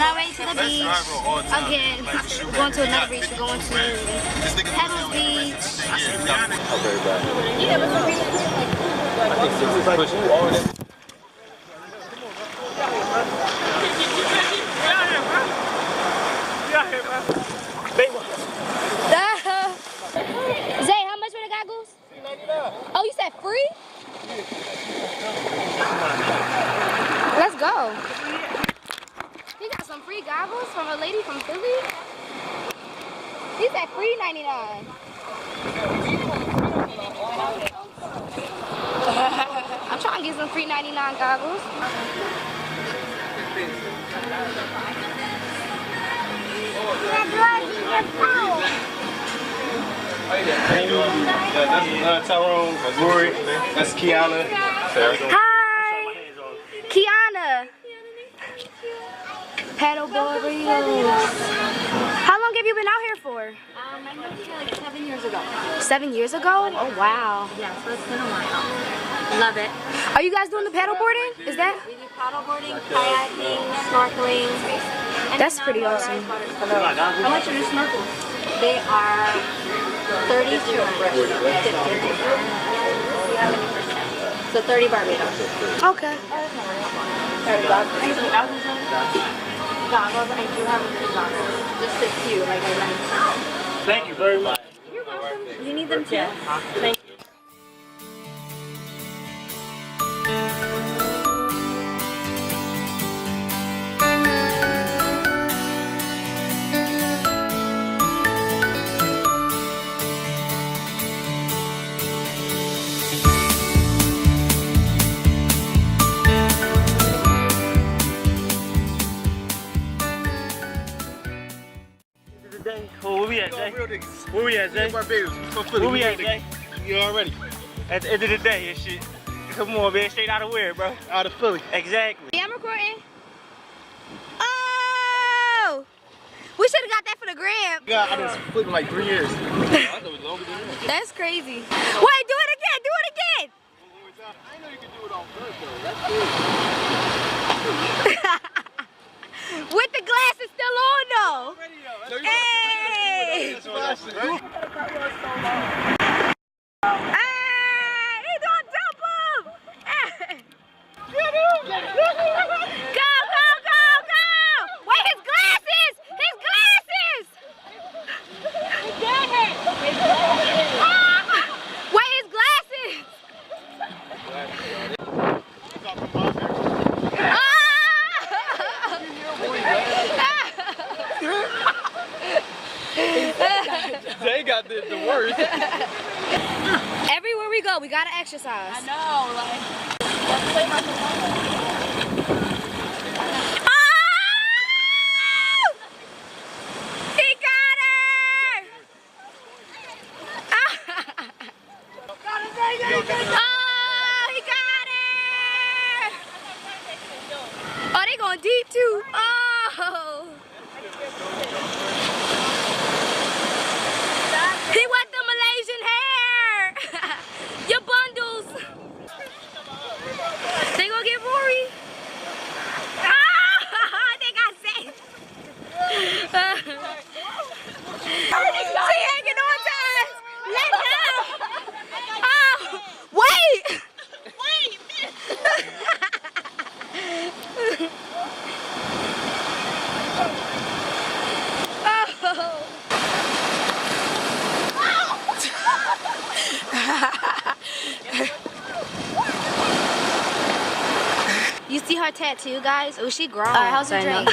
our way to the beach. Again, we're going to another beach. We're going to Pebbles Beach. Okay, bye. Yeah, let's go read it. I think 6 push all of them. Zay, how much were the goggles? $3.99. Oh, you said free? Let's go. He got some free goggles from a lady from Philly. He said free $99. I'm trying to get some free $99 goggles. That's Tyrone, that's Rory, that's Kiana. Hi, Kiana. Paddle board burritos. How long have you been out here for? I moved here like 7 years ago. 7 years ago? Oh wow. Yeah, so it's been a while. Love it. Are you guys doing the paddle boarding? Is that? We do paddleboarding, kayaking, snorkeling. That's pretty awesome. How much are the snorkels? They are 30 to 50. So 30 Barbados. Okay. Goggles, I do have a few goggles. Just a few, like I like. Thank you very much. You're welcome. You need them too? Thank you. Where we at, Jay? Where we at, Jay? Barbados. Where we at, Jay? You already. At the end of the day, and shit. Come on, man. Straight out of where, bro? Out of Philly. Exactly. Yeah, I'm recording. Oh! We should have got that for the gram. God, I been flipping like 3 years. I thought it was longer than that. That's crazy. Wait, do it again. Do it again. I know you can do it on first, though. That's good. With the glasses still on, though. Hey! Hey! Hey! He's gonna dump him! Hey. Go, go, go, go! Wait, his glasses! His glasses! Wait, his glasses! They got the worst. Everywhere we go, we gotta exercise. I know, like. He got her! Oh, he got her! Oh, they going deep too. Oh! He wants the Malaysian hair! Your bundles! They gonna get Rory? Ah! They got saved! She hanging on to us! Let go! Oh! Wait! Wait! Oh! You see her tattoo, guys? Oh, she grown. How's your drink?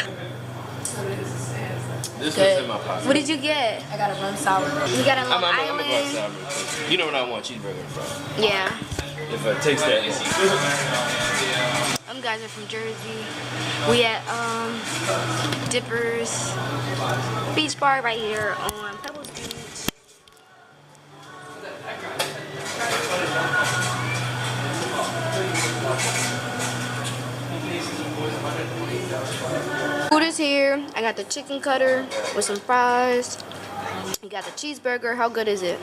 This was in my pocket. What did you get? I got a rum sour. You got a Long I'm gonna go Island? outside real quick. You know what I want, cheeseburger and fries. Yeah. If I taste that easy. Them guys are from Jersey. We at Dippers Beach Bar right here on Pebbles Beach. Food is here. I got the chicken cutter with some fries. You got the cheeseburger. How good is it?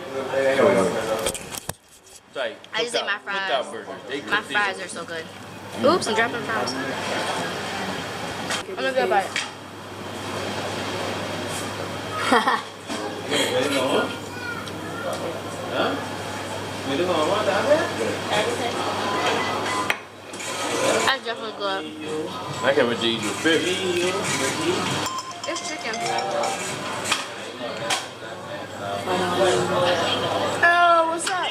I just ate my fries. My fries are so good. Oops, I'm dropping fries. I'm gonna go bite. That's definitely good. I can't eat you fish. It's chicken. Oh, what's up?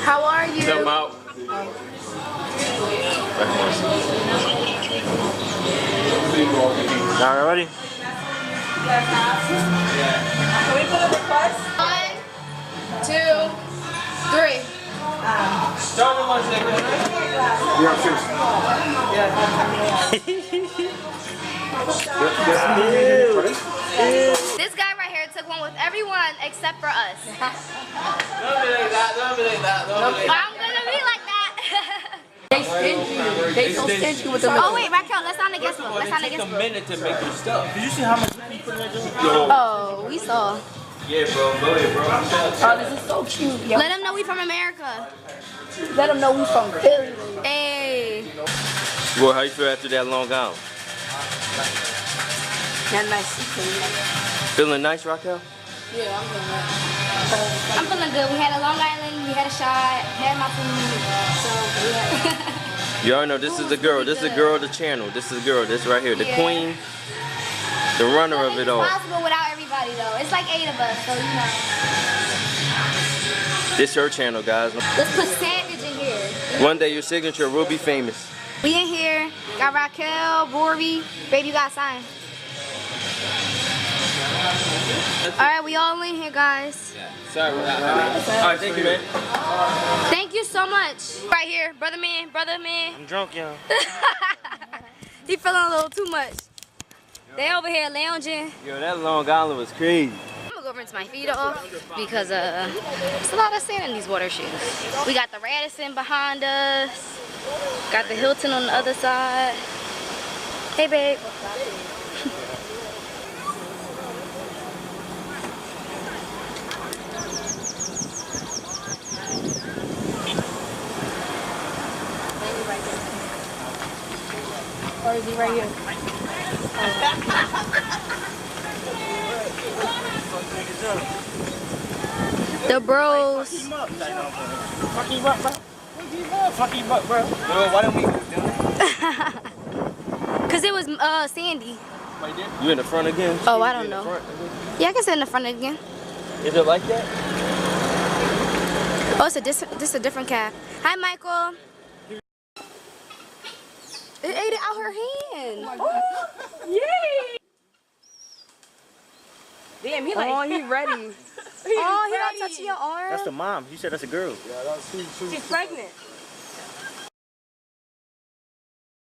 How are you? Come out. Y'all ready? Can we put a request? 1, 2, 3. Start in 1 second. Yeah, fish. This guy right here took one with everyone except for us. Don't be like that. Don't be like that. Don't be like I'm gonna be like that. They stingy. They so stingy with the Oh wait, Raquel, let's on the guest book. Let's on the Take guest a book. minute to make your stuff. Did you see how much you put in that joint? Oh, we saw. Yeah, bro. Go ahead, bro. Oh, this is so cute, yo. Let them know we from America. Let them know we from Philly. Hey. Boy, how you feel after that long gown? That nice. Feeling nice, Raquel? Yeah, I'm feeling that. I'm feeling good. We had a Long Island, we had a shot, had my food. So, yeah. You already know this is the girl. This is the girl of the channel. This is the girl. This right here. The Yeah. queen. The runner of it all. It's possible without everybody, though. It's like 8 of us, so you know. This her channel, guys. Let's put Savage in here. One day your signature will be famous. We in here. Got Raquel, Rory. Baby, you got a sign. Alright, we all in here, guys. Sorry. All right, thank you, man. Thank you so much. Right here, brother man. I'm drunk, y'all. He feeling a little too much. They over here lounging. Yo, that Long Island was crazy. I'm gonna go rinse my feet off because it's a lot of sand in these water shoes. We got the Radisson behind us. Got the Hilton on the other side. Hey, babe. Or is he right here? The bros. Fuck him up, bro. Fuck him up, bro. Yo, why don't we go down there? Cause it was sandy. You in the front again? Oh, I don't know. Yeah, I can sit in the front again. Is it like that? Oh, this is a different cab. Hi, Michael. It ate it out her hand. Yay! Damn, he like. Oh, he ready. Oh, he not touching your arm. That's the mom. You said that's a girl. She's pregnant.